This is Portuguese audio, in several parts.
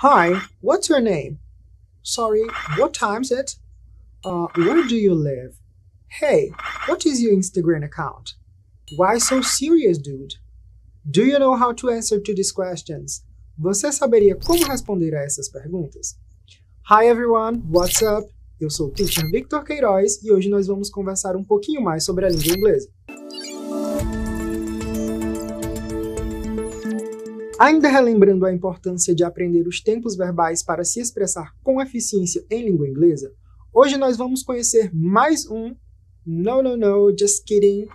Hi, what's your name? Sorry, what time's it? Where do you live? Hey, what is your Instagram account? Why so serious, dude? Do you know how to answer to these questions? Você saberia como responder a essas perguntas? Hi everyone, what's up? Eu sou o Teacher Victor Queiroz e hoje nós vamos conversar um pouquinho mais sobre a língua inglesa. Ainda relembrando a importância de aprender os tempos verbais para se expressar com eficiência em língua inglesa, hoje nós vamos conhecer mais um No, just kidding.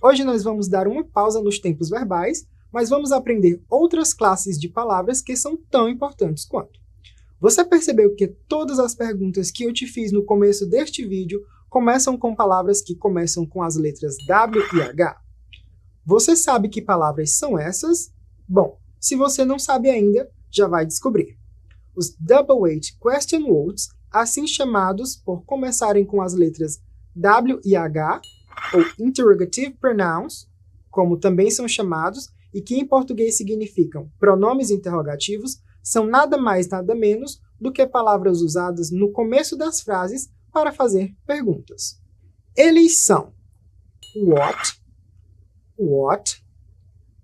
Hoje nós vamos dar uma pausa nos tempos verbais, mas vamos aprender outras classes de palavras que são tão importantes quanto. Você percebeu que todas as perguntas que eu te fiz no começo deste vídeo começam com palavras que começam com as letras W e H? Você sabe que palavras são essas? Bom, se você não sabe ainda, já vai descobrir. Os Double-H Question Words, assim chamados por começarem com as letras W e H, ou Interrogative Pronouns, como também são chamados, e que em português significam pronomes interrogativos, são nada mais nada menos do que palavras usadas no começo das frases para fazer perguntas. Eles são what,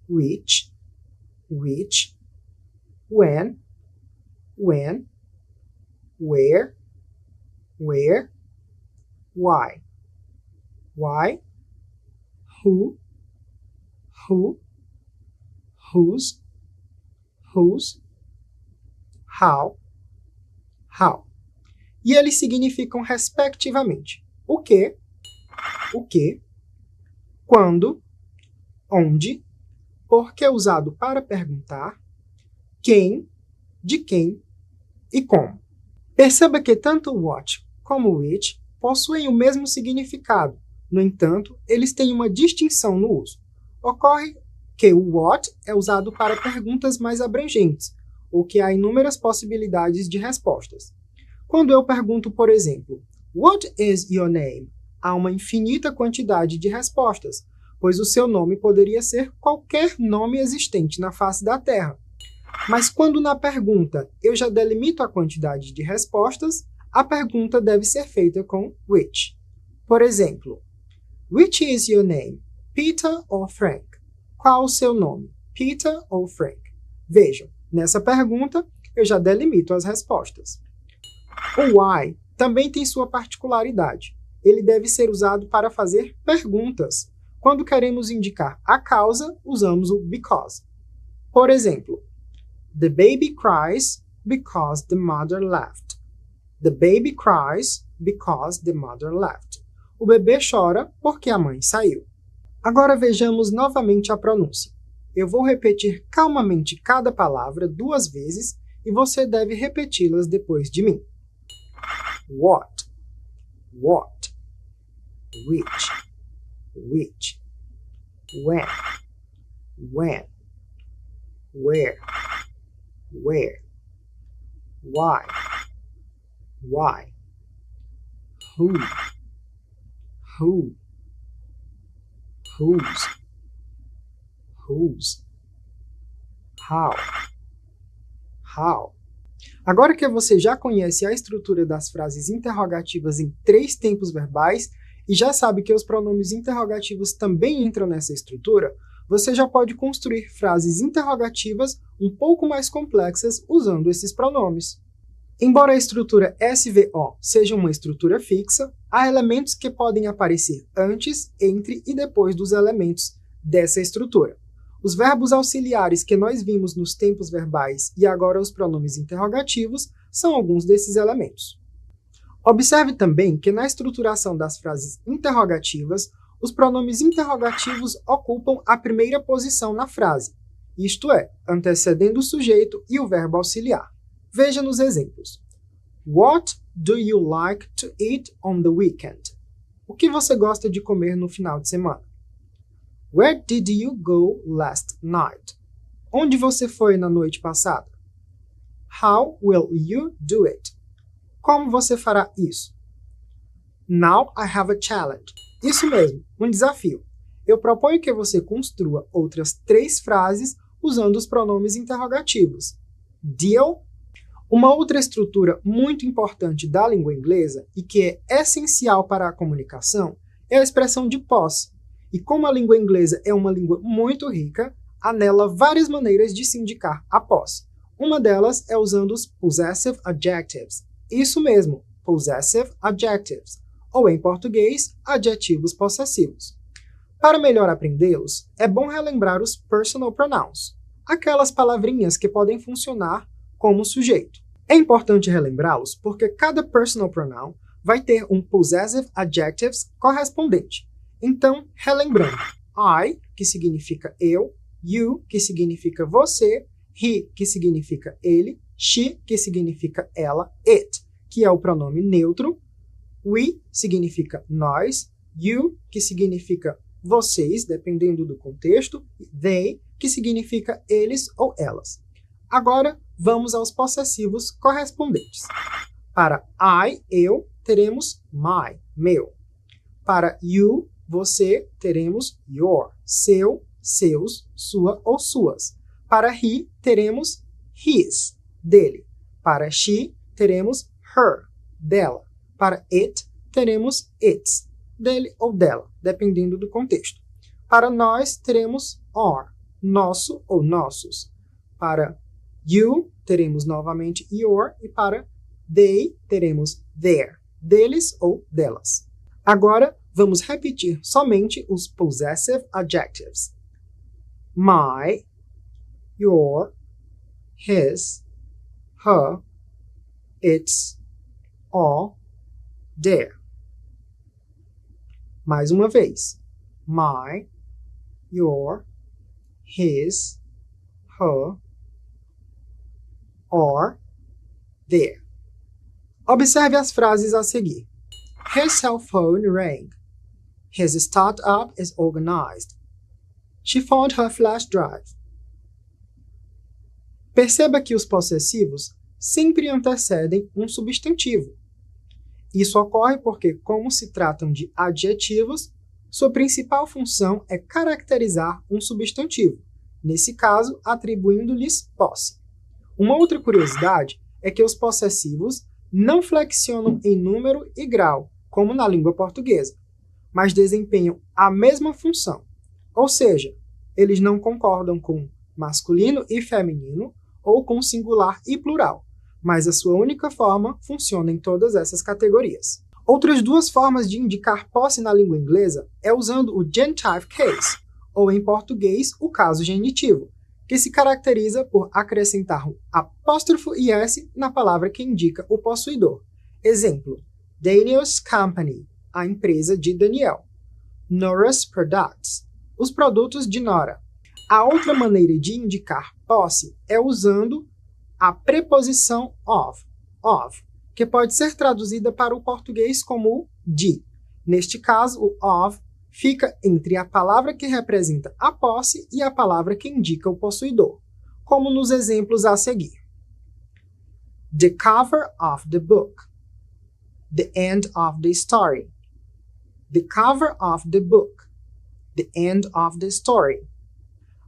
which, when, where, why, who, whose, how. E eles significam, respectivamente, o que, quando, onde, porque usado para perguntar, quem, de quem e como. Perceba que tanto what como which possuem o mesmo significado, no entanto, eles têm uma distinção no uso. Ocorre que o what é usado para perguntas mais abrangentes, ou que há inúmeras possibilidades de respostas. Quando eu pergunto, por exemplo, What is your name? Há uma infinita quantidade de respostas, pois o seu nome poderia ser qualquer nome existente na face da Terra. Mas quando na pergunta eu já delimito a quantidade de respostas, a pergunta deve ser feita com which. Por exemplo, Which is your name? Peter or Frank? Qual o seu nome? Peter ou Frank? Vejam, nessa pergunta eu já delimito as respostas. O why também tem sua particularidade. Ele deve ser usado para fazer perguntas. Quando queremos indicar a causa, usamos o because. Por exemplo, The baby cries because the mother left. The baby cries because the mother left. O bebê chora porque a mãe saiu. Agora vejamos novamente a pronúncia. Eu vou repetir calmamente cada palavra 2 vezes e você deve repeti-las depois de mim. What, which, when, where, why, who, whose, how. Agora que você já conhece a estrutura das frases interrogativas em 3 tempos verbais e já sabe que os pronomes interrogativos também entram nessa estrutura, você já pode construir frases interrogativas um pouco mais complexas usando esses pronomes. Embora a estrutura SVO seja uma estrutura fixa, há elementos que podem aparecer antes, entre e depois dos elementos dessa estrutura. Os verbos auxiliares que nós vimos nos tempos verbais e agora os pronomes interrogativos são alguns desses elementos. Observe também que na estruturação das frases interrogativas, os pronomes interrogativos ocupam a primeira posição na frase, isto é, antecedendo o sujeito e o verbo auxiliar. Veja nos exemplos. What do you like to eat on the weekend? O que você gosta de comer no final de semana? Where did you go last night? Onde você foi na noite passada? How will you do it? Como você fará isso? Now I have a challenge. Isso mesmo, um desafio. Eu proponho que você construa outras 3 frases usando os pronomes interrogativos. Deal? Uma outra estrutura muito importante da língua inglesa e que é essencial para a comunicação é a expressão de posse. E como a língua inglesa é uma língua muito rica, há nela várias maneiras de se indicar a posse. Uma delas é usando os possessive adjectives. Isso mesmo, possessive adjectives, ou em português, adjetivos possessivos. Para melhor aprendê-los, é bom relembrar os personal pronouns, aquelas palavrinhas que podem funcionar como sujeito. É importante relembrá-los porque cada personal pronoun vai ter um possessive adjectives correspondente. Então, relembrando, I, que significa eu, you, que significa você, he, que significa ele, she, que significa ela, it, que é o pronome neutro, we, significa nós, you, que significa vocês, dependendo do contexto, they, que significa eles ou elas. Agora, vamos aos possessivos correspondentes. Para I, eu, teremos my, meu. Para you, você, teremos your, seu, seus, sua ou suas. Para he, teremos his, dele. Para she, teremos her, dela. Para it, teremos its, dele ou dela, dependendo do contexto. Para nós, teremos our, nosso ou nossos. Para you, teremos novamente your, e para they, teremos their, deles ou delas. Agora, vamos repetir somente os possessive adjectives. My, your, his, her, its, all, their. Mais uma vez. My, your, his, her, or, their. Observe as frases a seguir. His cell phone rang. His startup is organized. She found her flash drive. Perceba que os possessivos sempre antecedem um substantivo. Isso ocorre porque, como se tratam de adjetivos, sua principal função é caracterizar um substantivo, nesse caso, atribuindo-lhes posse. Uma outra curiosidade é que os possessivos não flexionam em número e grau, como na língua portuguesa, mas desempenham a mesma função, ou seja, eles não concordam com masculino e feminino ou com singular e plural, mas a sua única forma funciona em todas essas categorias. Outras duas formas de indicar posse na língua inglesa é usando o genitive case, ou em português, o caso genitivo, que se caracteriza por acrescentar um apóstrofo IS na palavra que indica o possuidor. Exemplo, Daniel's Company, a empresa de Daniel. Nora's Products, os produtos de Nora. A outra maneira de indicar posse é usando a preposição of, que pode ser traduzida para o português como de. Neste caso, o of fica entre a palavra que representa a posse e a palavra que indica o possuidor, como nos exemplos a seguir. The cover of the book. The end of the story. The cover of the book. The end of the story.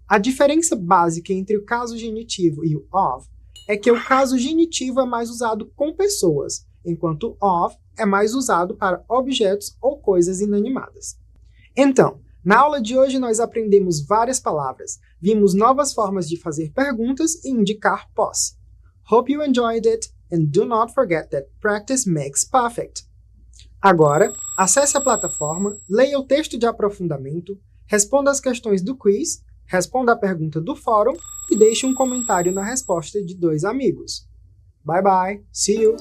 A diferença básica entre o caso genitivo e o of é que o caso genitivo é mais usado com pessoas, enquanto o of é mais usado para objetos ou coisas inanimadas. Então, na aula de hoje nós aprendemos várias palavras, vimos novas formas de fazer perguntas e indicar posse. Hope you enjoyed it and do not forget that practice makes perfect. Agora, acesse a plataforma, leia o texto de aprofundamento, responda as questões do quiz, responda a pergunta do fórum e deixe um comentário na resposta de 2 amigos. Bye bye, see you!